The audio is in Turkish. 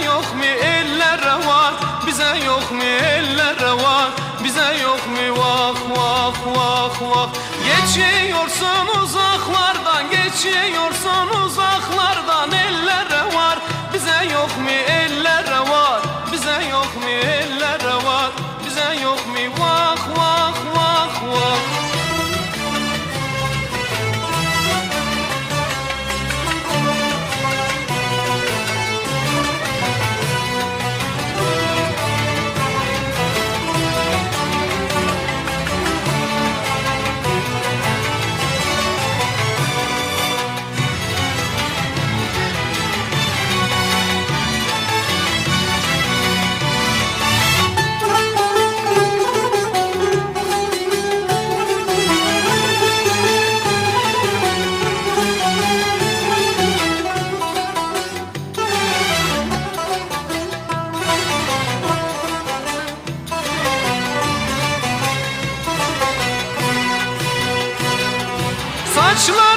yok mu eller var, bize yok mu eller var, bize yok mu vah vah vah vah. Geçiyorsun uzaklardan, geçiyorsun uzaklardan, eller var, bize yok mu eller var, bize yok mu eller var, bize yok mu vah vah vah vah. Saçlar